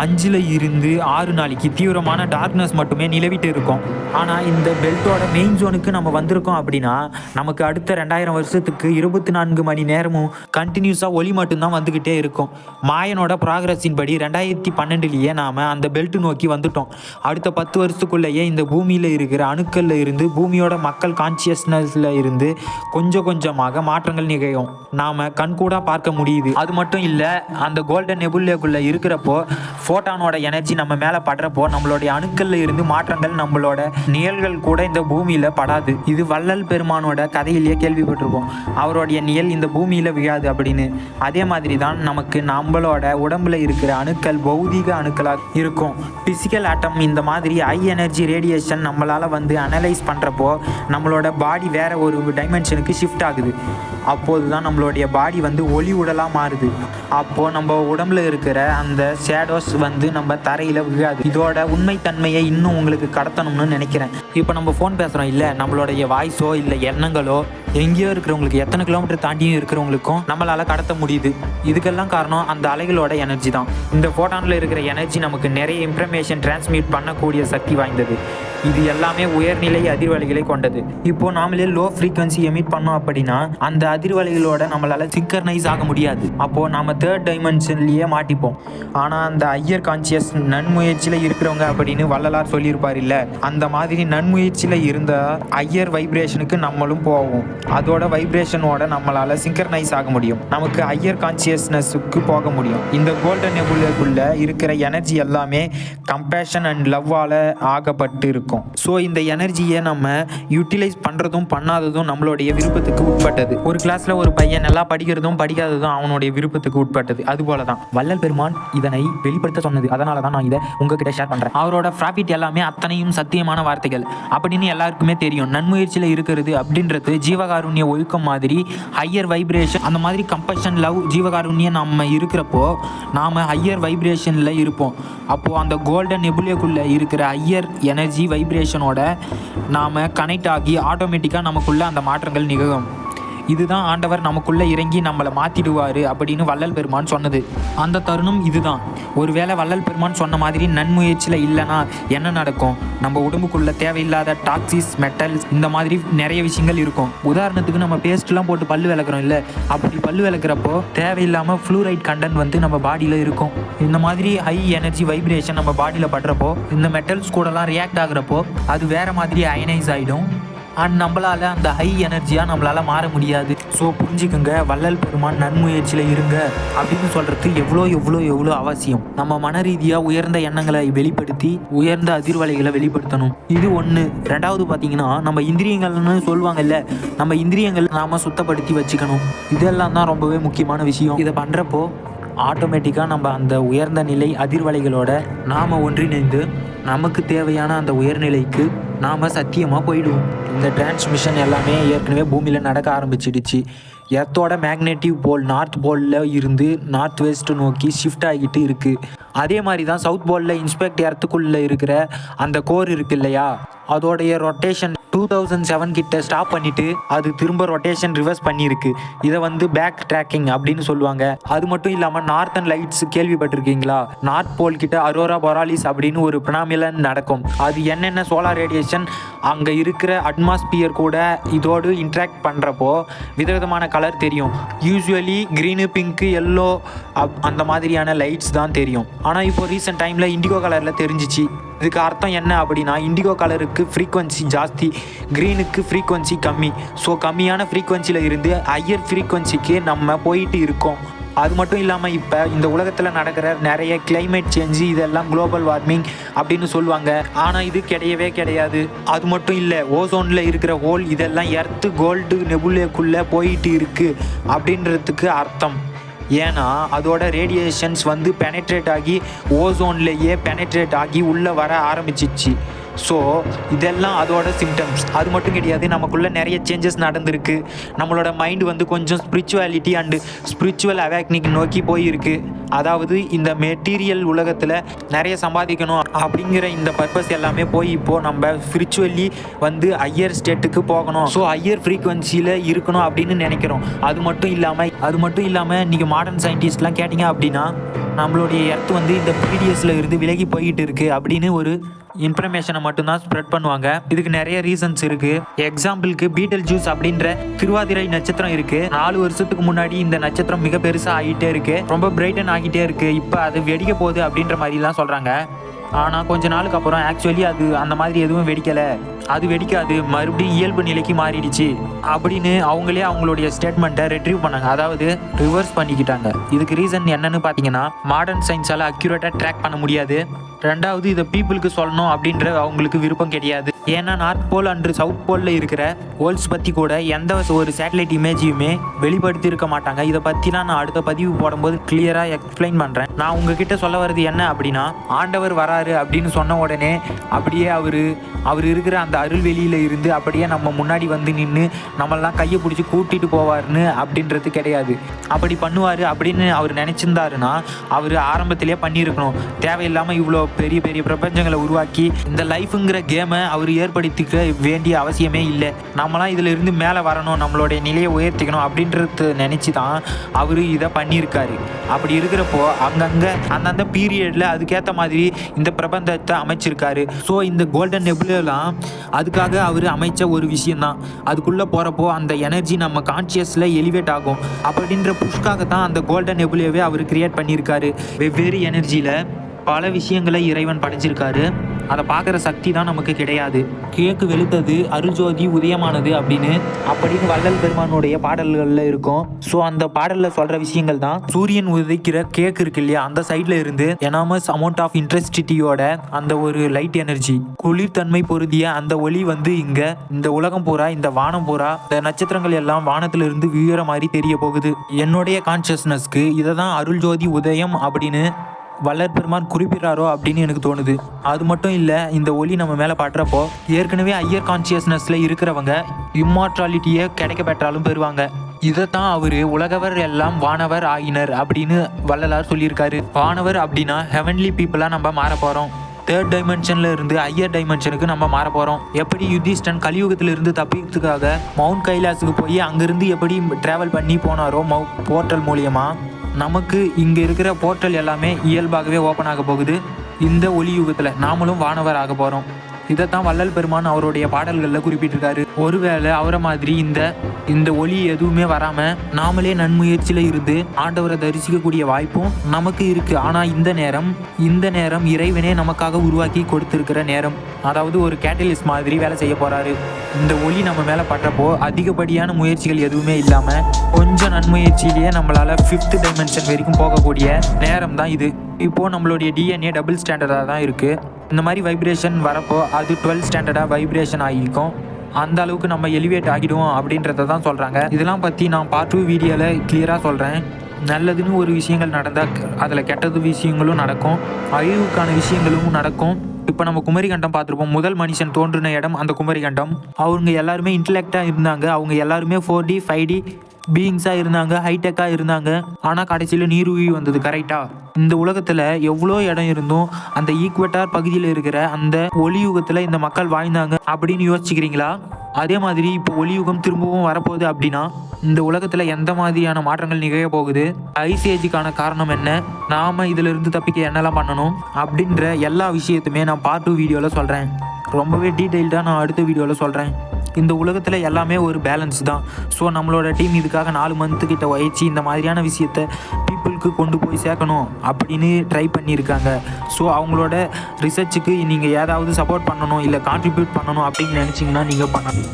5ல் இருந்து 6 நாளைக்கு தீவிரமான டார்க்னஸ் மட்டுமே நிலவிட்டு இருக்கும். ஆனால் இந்த பெல்ட்டோட மெயின் ஜோனுக்கு நம்ம வந்திருக்கோம் அப்படின்னா நமக்கு அடுத்த 2000 வருஷத்துக்கு 24 மணி நேரமும் கண்டினியூஸாக ஒளி மட்டும்தான் வந்துக்கிட்டே இருக்கும். மாயனோட ப்ராக்ரஸின் படி 2012 நாம் அந்த பெல்ட் நோக்கி வந்துட்டோம். அடுத்த 10 வருஷத்துக்குள்ளேயே இந்த பூமியில் இருக்கிற அணுக்களில் இருந்து, பூமியோட மக்கள் கான்சியஸ்னஸில் இருந்து கொஞ்சம் கொஞ்சமாக மாற்றங்கள் நிகழும். நாம் கண்கூட பார்க்க முடியுது. அது மட்டும் இல்லை, அந்த கோல்டன் நெபுலேக்குள்ளே இருக்கிறப்போ ஃபோட்டானோட எனர்ஜி நம்ம மேலே படுறப்போ நம்மளுடைய அணுக்களில் இருந்து மாற்றங்கள், நம்மளோட நிழல்கள் கூட இந்த பூமியில் படாது. இது வள்ளல் பெருமானோட கதையிலேயே கேள்விப்பட்டிருப்போம். அவருடைய நிழல் இந்த பூமியில் விழாது அப்படின்னு. அதே மாதிரி தான் நமக்கு நம்மளோட உடம்புல இருக்கிற அணுக்கள் பௌதீக அணுக்களாக இருக்கும். பிசிக்கல் ஆட்டம் இந்த மாதிரி ஹை எனர்ஜி ரேடியேஷன் நம்மளால் அனலைஸ் பண்ணுறப்போ நம்மளோட பாடி வேறு ஒரு டைமென்ஷனுக்கு ஷிஃப்ட் ஆகுது. அப்போது தான் நம்மளுடைய பாடி ஒளி உடலாக மாறுது. அப்போது நம்ம உடம்புல இருக்கிற அந்த ஷேடோஸ் நம்ம தரையில் விழாது. இதோட உண்மைத்தன்மையை இன்னும் உங்களுக்கு கடத்தணும்னு நினைக்கிறேன். இப்போ நம்ம ஃபோன் பேசுகிறோம் இல்லை, நம்மளுடைய வாய்ஸோ இல்லை எண்ணங்களோ எங்கேயோ இருக்கிறவங்களுக்கு, எத்தனை கிலோமீட்டர் தாண்டியும் இருக்கிறவங்களுக்கும் நம்மளால் கடத்த முடியுது. இதுக்கெல்லாம் காரணம் அந்த அலைகளோட எனர்ஜி தான். இந்த ஃபோட்டானில் இருக்கிற எனர்ஜி நமக்கு நிறைய இன்ஃபர்மேஷன் டிரான்ஸ்மிட் பண்ணக்கூடிய சக்தி வாய்ந்தது. இது எல்லாமே உயர்நிலை அதிர்வலைகளை கொண்டது. இப்போ நாமளே லோ ஃப்ரீக்வன்சி எமிட் பண்ணோம் அப்படின்னா அந்த அதிர்வலைகளோட நம்மளால சிங்கர்னைஸ் ஆக முடியாது. அப்போ நாம தேர்ட் டைமென்ஷன்லயே மாட்டிப்போம். ஆனா அந்த ஹையர் கான்சியஸ் நன்முயற்சியில இருக்கிறவங்க அப்படின்னு வள்ளலார் சொல்லியிருப்பார் இல்ல, அந்த மாதிரி நன்முயற்சியில இருந்த ஹையர் வைப்ரேஷனுக்கு நம்மளும் போவோம். அதோட வைப்ரேஷனோட நம்மளால சிங்கர்னைஸ் ஆக முடியும். நமக்கு ஹையர் கான்சியஸ்னஸுக்கு போக முடியும். இந்த கோல்டன் நெபுலாக்குள்ள இருக்கிற எனர்ஜி எல்லாமே கம்பேஷன் அண்ட் லவ்வால ஆகப்பட்டு இருக்கும். ஸோ இந்த எனர்ஜியை நம்ம யூட்டிலைஸ் பண்றதும் பண்ணாததும் நம்மளுடைய விருப்பத்துக்கு உட்பட்டது. ஒரு கிளாஸ்ல ஒரு பையன் நல்லா படிக்கிறதும் படிக்காததும் அவனுடைய விருப்பத்துக்கு உட்பட்டது. அது போலதான் வள்ளல் பெருமான் இதனை வெளிப்படுத்த சொன்னது. அதனால தான் நான் இதை உங்ககிட்ட ஷேர் பண்றேன். அவரோட ப்ராஃபிட் எல்லாமே அத்தனையும் சத்தியமான வார்த்தைகள் அப்படின்னு எல்லாருக்குமே தெரியும். நன்முயற்சியில இருக்கிறது அப்படின்றது ஜீவகாருண்ய ஒழுக்கம் மாதிரி ஹையர் வைப்ரேஷன், அந்த மாதிரி கம்பஷன் லவ் ஜீவகாருண்யம் நம்ம இருக்கிறப்போ நாம ஹையர் வைப்ரேஷன்ல இருப்போம். அப்போ அந்த கோல்டன் நெபுலாக்குள்ள இருக்கிற ஹையர் எனர்ஜி வைப்ரேஷனோட நாம கனெக்ட் ஆகி ஆட்டோமேட்டிக்காக நமக்குள்ள அந்த மாற்றங்கள் நிகழும். இதுதான் ஆண்டவர் நமக்குள்ளே இறங்கி நம்மளை மாற்றிடுவார் அப்படின்னு வள்ளல் பெருமான் சொன்னது. அந்த தருணம் இதுதான். ஒருவேளை வள்ளல் பெருமான் சொன்ன மாதிரி நன்முயற்சியில் இல்லைன்னா என்ன நடக்கும்? நம்ம உடம்புக்குள்ள தேவையில்லாத டாக்ஸிஸ், மெட்டல்ஸ், இந்த மாதிரி நிறைய விஷயங்கள் இருக்கும். உதாரணத்துக்கு நம்ம பேஸ்ட்லாம் போட்டு பல்லு விளக்குறோம் இல்லை, அப்படி பல்லு விளக்குறப்போ தேவையில்லாமல் ஃப்ளூரைட் கண்டென்ட் வந்து நம்ம பாடியில் இருக்கும். இந்த மாதிரி ஹை எனர்ஜி வைப்ரேஷன் நம்ம பாடியில் படுறப்போ இந்த மெட்டல்ஸ் கூடலாம் ரியாக்ட் ஆகுறப்போ அது வேறு மாதிரி அயனைஸ் ஆகிடும். அண்ட் நம்மளால் அந்த ஹை எனர்ஜியாக நம்மளால் மாற முடியாது. ஸோ புரிஞ்சுக்குங்க, வள்ளல் பெருமான் நன்முயற்சியில் இருங்க அப்படின்னு சொல்கிறது எவ்வளோ அவசியம். நம்ம மன ரீதியாக உயர்ந்த எண்ணங்களை வெளிப்படுத்தி உயர்ந்த அதிர்வலைகளை வெளிப்படுத்தணும். இது ஒன்று. ரெண்டாவது பார்த்தீங்கன்னா, நம்ம இந்திரியங்கள்னு சொல்லுவாங்கல்ல, நம்ம இந்திரியங்கள் நாம் சுத்தப்படுத்தி வச்சுக்கணும். இதெல்லாம் தான் ரொம்பவே முக்கியமான விஷயம். இதை பண்ணுறப்போ ஆட்டோமேட்டிக்காக நம்ம அந்த உயர்ந்த நிலை அதிர்வலைகளோட நாம் ஒன்றிணைந்து நமக்கு தேவையான அந்த உயர்நிலைக்கு நாம் சத்தியமாக போயிடுவோம். இந்த டிரான்ஸ்மிஷன் எல்லாமே ஏற்கனவே பூமியில் நடக்க ஆரம்பிச்சிடுச்சு. எர்த்தோட மேக்னெட்டிவ் போல் நார்த் போலில் இருந்து நார்த் வெஸ்ட் நோக்கி ஷிஃப்ட் ஆகிட்டு இருக்குது. அதே மாதிரி தான் சவுத் போலில் இன்ஸ்பெக்ட் எர்த்துக்குள்ளே இருக்கிற அந்த கோர் இருக்கு இல்லையா, அதோடைய ரொட்டேஷன் 2007 கிட்ட ஸ்டாப் பண்ணிட்டு அது திரும்ப ரொட்டேஷன் ரிவர்ஸ் பண்ணியிருக்கு. இதை வந்து பேக் ட்ராக்கிங் அப்படின்னு சொல்லுவாங்க. அது மட்டும் இல்லாமல் நார்த்தன் லைட்ஸ் கேள்விப்பட்டிருக்கீங்களா? நார்த் போல் கிட்ட அரோரா பொராலிஸ் அப்படின்னு ஒரு பினாமினல் நடக்கும். அது என்னென்ன சோலார் ரேடியேஷன் அங்கே இருக்கிற அட்மாஸ்பியர் கூட இதோடு இன்ட்ராக்ட் பண்ணுறப்போ விதவிதமான கலர் தெரியும். யூஸ்வலி க்ரீனு, பிங்க்கு, எல்லோ அந்த மாதிரியான லைட்ஸ் தான் தெரியும். ஆனால் இப்போ ரீசெண்ட் டைமில் இண்டிகோ கலரில் தெரிஞ்சிச்சு. இதுக்கு அர்த்தம் என்ன அப்படின்னா, இண்டிகோ கலருக்கு ஃப்ரீக்வன்சி ஜாஸ்தி, க்ரீனுக்கு ஃப்ரீக்வன்சி கம்மி. ஸோ கம்மியான ஃப்ரீக்வன்சியில் இருந்து ஹையர் ஃப்ரீக்வன்சிக்கு நம்ம போயிட்டு இருக்கோம். அது மட்டும் இல்லாமல் இப்போ இந்த உலகத்தில் நடக்கிற நிறைய கிளைமேட் சேஞ்சு இதெல்லாம் குளோபல் வார்மிங் அப்படின்னு சொல்லுவாங்க. ஆனால் இது கிடையாது. அது மட்டும் இல்லை, ஓசோனில் இருக்கிற ஹோல் இதெல்லாம் எர்த்து கோல்டு நெபுலாக்குள்ளே போயிட்டு இருக்குது அப்படின்றதுக்கு அர்த்தம். ஏன்னா அதோட ரேடியேஷன்ஸ் வந்து பெனட்ரேட் ஆகி ஓசோன்லேயே பெனட்ரேட் ஆகி உள்ளே வர ஆரம்பிச்சிச்சு. ஸோ இதெல்லாம் அதோட சிம்டம்ஸ். அது மட்டும் கிடையாது, நமக்குள்ளே நிறைய சேஞ்சஸ் நடந்திருக்கு. நம்மளோட மைண்டு வந்து கொஞ்சம் ஸ்பிரிச்சுவாலிட்டி அண்டு ஸ்பிரிச்சுவல் அவேக்னிங் நோக்கி போயிருக்கு. அதாவது இந்த மெட்டீரியல் உலகத்தில் நிறைய சம்பாதிக்கணும் அப்படிங்கிற இந்த பர்பஸ் எல்லாமே போய் இப்போது நம்ம ஸ்பிரிச்சுவலி வந்து ஹையர் ஸ்டேட்டுக்கு போகணும், ஸோ ஹையர் ஃப்ரீக்வன்சியில் இருக்கணும் அப்படின்னு நினைக்கிறோம். அது மட்டும் இல்லாமல் இன்றைக்கி மாடர்ன் சயின்டிஸ்ட்லாம் கேட்டிங்க அப்படின்னா நம்மளுடைய எர்த் வந்து இந்த ப்ரீடியஸில் இருந்து விலகி போயிட்டு இருக்குது அப்படின்னு ஒரு இன்ஃபர்மேஷனை மட்டும்தான் ஸ்ப்ரெட் பண்ணுவாங்க. இதுக்கு நிறைய ரீசன்ஸ் இருக்குது. எக்ஸாம்பிளுக்கு பீட்டல் ஜூஸ் அப்படின்ற திருவாதிரை நட்சத்திரம் இருக்குது. 4 வருஷத்துக்கு முன்னாடி இந்த நட்சத்திரம் மிக பெருசாக ஆகிட்டே இருக்குது, ரொம்ப பிரைட்டன் ஆகிட்டே இருக்குது. இப்போ அது வெடிக்க போகுது அப்படின்ற மாதிரிலாம் சொல்கிறாங்க. ஆனால் கொஞ்ச நாளுக்கு அப்புறம் ஆக்சுவலி அது அந்த மாதிரி எதுவும் வெடிக்கலை, அது வெடிக்காது, மறுபடியும் இயல்பு நிலைக்கு மாறிடுச்சு அப்படின்னு அவங்களே அவங்களுடைய ஸ்டேட்மெண்ட்டை ரெட்ரீவ் பண்ணாங்க, அதாவது ரிவர்ஸ் பண்ணிக்கிட்டாங்க. இதுக்கு ரீசன் என்னன்னு பார்த்தீங்கன்னா, மாடர்ன் சயின்ஸால் அக்யூரேட்டாக ட்ராக் பண்ண முடியாது. ரெண்டாவது, இதை பீப்புளுக்கு சொல்லணும் அப்படின்ற அவங்களுக்கு விருப்பம் கிடையாது. ஏன்னா நார்த் போல் அன்று சவுத் போலில் இருக்கிற ஹோல்ஸ் பற்றி கூட எந்த ஒரு சேட்டலைட் இமேஜையுமே வெளிப்படுத்தி இருக்க மாட்டாங்க. இதை பற்றிலாம் நான் அடுத்த பதிவு போடும்போது கிளியராக எக்ஸ்பிளைன் பண்ணுறேன். நான் உங்ககிட்ட சொல்ல வர்றது என்ன அப்படின்னா, ஆண்டவர் வராரு அப்படின்னு சொன்ன உடனே அப்படியே அவர் இருக்கிற அந்த அருள்வெளியில் இருந்து அப்படியே நம்ம முன்னாடி வந்து நின்று நம்மளாம் கையை பிடிச்சி கூட்டிகிட்டு போவார்னு அப்படின்றது கிடையாது. அப்படி பண்ணுவார் அப்படின்னு அவர் நினச்சிருந்தாருன்னா அவர் ஆரம்பத்திலே பண்ணியிருக்கணும். தேவையில்லாமல் இவ்வளோ பெரிய பெரிய பிரபஞ்சங்களை உருவாக்கி இந்த லைஃபுங்கிற கேமை அவர் ஏற்படுத்திக்க வேண்டிய அவசியமே இல்லை. நம்மளாம் இதில் இருந்து மேலே வரணும், நம்மளுடைய நிலையை உயர்த்திக்கணும் அப்படின்றது நினச்சி தான் அவர் இதை பண்ணியிருக்காரு. அப்படி இருக்கிறப்போ அங்கங்கே அந்தந்த பீரியடில் அதுக்கேற்ற மாதிரி இந்த பிரபந்தத்தை அமைச்சிருக்காரு. ஸோ இந்த கோல்டன் நெபுலாலாம் அதுக்காக அவர் அமைச்ச ஒரு விஷயம்தான். அதுக்குள்ளே போகிறப்போ அந்த எனர்ஜி நம்ம கான்சியஸில் எலிவேட் ஆகும் அப்படின்ற புஷ்காக தான் அந்த கோல்டன் நெபுலாவே அவர் கிரியேட் பண்ணியிருக்காரு. வெவ்வேறு எனர்ஜியில் பல விஷயங்களை இறைவன் படைச்சிருக்காரு. அதை பார்க்குற சக்தி தான் நமக்கு கிடையாது. கிழக்கு வெளுத்தது அருள்ஜோதி உதயமானது அப்படின்னு வள்ளல் பெருமானுடைய பாடல்களில் இருக்கும். ஸோ அந்த பாடலில் சொல்கிற விஷயங்கள் தான் சூரியன் உதைக்கிற கிழக்கு இருக்கு இல்லையா, அந்த சைடில் இருந்து எனாமஸ் அமௌண்ட் ஆஃப் இன்டென்சிட்டியோட அந்த ஒரு லைட் எனர்ஜி குளிர்தன்மை பொருந்திய அந்த ஒளி இங்கே இந்த உலகம் பூரா, இந்த வானம் பூரா, இந்த நட்சத்திரங்கள் எல்லாம் வானத்திலிருந்து வீழற மாதிரி தெரிய போகுது. என்னுடைய கான்சியஸ்னஸ்க்கு இதை தான் அருள்ஜோதி உதயம் அப்படின்னு வள்ளல் பெருமான் குறிப்பிடுறாரோ அப்படின்னு எனக்கு தோணுது. அது மட்டும் இல்லை, இந்த ஒளி நம்ம மேலே படுறப்போ ஏற்கனவே ஹையர் கான்சியஸ்னஸில் இருக்கிறவங்க இம்மார்டாலிட்டியை கிடைக்க பெற்றாலும் பெறுவாங்க. இதைத்தான் அவர் உலகவர் எல்லாம் வானவர் ஆகினர் அப்படின்னு வள்ளலார் சொல்லியிருக்காரு. வானவர் அப்படின்னா ஹெவன்லி பீப்புளாக நம்ம மாற போகிறோம். தேர்ட் டைமென்ஷன்ல இருந்து ஹையர் டைமென்ஷனுக்கு நம்ம மாற போகிறோம். எப்படி யுதிஷ்டன் கலியுகத்திலிருந்து தப்பிக்கிறதுக்காக மவுண்ட் கைலாஸுக்கு போய் அங்கேருந்து எப்படி ட்ராவல் பண்ணி போனாரோ போர்ட்டல் மூலியமா, நமக்கு இங்கே இருக்கிற போர்ட்டல் எல்லாமே இயல்பாகவே ஓப்பன் ஆக போகுது. இந்த ஒளி யுகத்தில் நாமளும் வானவர் ஆக போகிறோம். இதைத்தான் வள்ளல் பெருமான் அவருடைய பாடல்களில் குறிப்பிட்டிருக்காரு. ஒருவேளை அவரை மாதிரி இந்த ஒளி எதுவுமே வராமல் நாமளே நன்முயற்சியில் இருந்து ஆண்டவரை தரிசிக்கக்கூடிய வாய்ப்பும் நமக்கு இருக்குது. ஆனால் இந்த நேரம் இறைவனே நமக்காக உருவாக்கி கொடுத்துருக்கிற நேரம். அதாவது ஒரு கேட்டலிஸ்ட் மாதிரி வேலை செய்ய போகிறாரு. இந்த ஒளி நம்ம மேலே படுறப்போ அதிகப்படியான முயற்சிகள் எதுவுமே இல்லாமல் கொஞ்சம் நன்முயற்சியிலேயே நம்மளால் 5th டைமென்ஷன் வரைக்கும் போகக்கூடிய நேரம் தான் இது. இப்போது நம்மளுடைய டிஎன்ஏ டபுள் ஸ்டாண்டர்டாக தான் இருக்குது. இந்த மாதிரி வைப்ரேஷன் வரப்போ அது 12 ஸ்டாண்டர்டாக வைப்ரேஷன் ஆகியிருக்கும். அந்த அளவுக்கு நம்ம எலிவேட் ஆகிடுவோம் அப்படின்றத தான் சொல்கிறாங்க. இதெல்லாம் பற்றி நான் பார்ட் 2 வீடியோவில் கிளியராக சொல்கிறேன். நல்லதுன்னு ஒரு விஷயங்கள் நடந்தால் அதில் கெட்டது விஷயங்களும் நடக்கும், அழிவுக்கான விஷயங்களும் நடக்கும். இப்போ நம்ம குமரிக்கண்டம் பார்த்துருப்போம். முதல் மனுஷன் தோன்றின இடம் அந்த குமரிக்கண்டம். அவங்க எல்லாருமே இன்டலெக்டாக இருந்தாங்க. அவங்க எல்லாருமே 4D 5D பீயிங்ஸாக இருந்தாங்க, ஹைடெக்காக இருந்தாங்க. ஆனால் கடைசியில் நீருவி வந்தது. கரெக்டாக இந்த உலகத்தில் எவ்வளோ இடம் இருந்தும் அந்த ஈக்குவேட்டார் பகுதியில் இருக்கிற அந்த ஒளியுகத்தில் இந்த மக்கள் வாழ்ந்தாங்க அப்படின்னு யோசிச்சுக்கிறீங்களா? அதே மாதிரி இப்போ ஒளியுகம் திரும்பவும் வரப்போகுது அப்படின்னா இந்த உலகத்தில் எந்த மாதிரியான மாற்றங்கள் நிகழ போகுது, ஐஸ் ஏஜுக்கான காரணம் என்ன, நாம் இதிலிருந்து தப்பிக்க என்னெல்லாம் பண்ணணும் அப்படின்ற எல்லா விஷயத்துமே நான் பார்ட் 2 வீடியோவில் சொல்கிறேன். ரொம்பவே டீட்டெயில்டாக நான் அடுத்த வீடியோவில் சொல்கிறேன். இந்த உலகத்தில் எல்லாமே ஒரு பேலன்ஸ் தான். ஸோ நம்மளோட டீம் இதுக்காக 4 மந்த்து கிட்ட வயிற்சி இந்த மாதிரியான விஷயத்தை பீப்புளுக்கு கொண்டு போய் சேர்க்கணும் அப்படின்னு ட்ரை பண்ணியிருக்காங்க. ஸோ அவங்களோட ரிசர்ச்சுக்கு நீங்கள் ஏதாவது சப்போர்ட் பண்ணணும் இல்லை கான்ட்ரிபியூட் பண்ணணும் அப்படின்னு நினச்சிங்கன்னா நீங்கள் பண்ணணும்.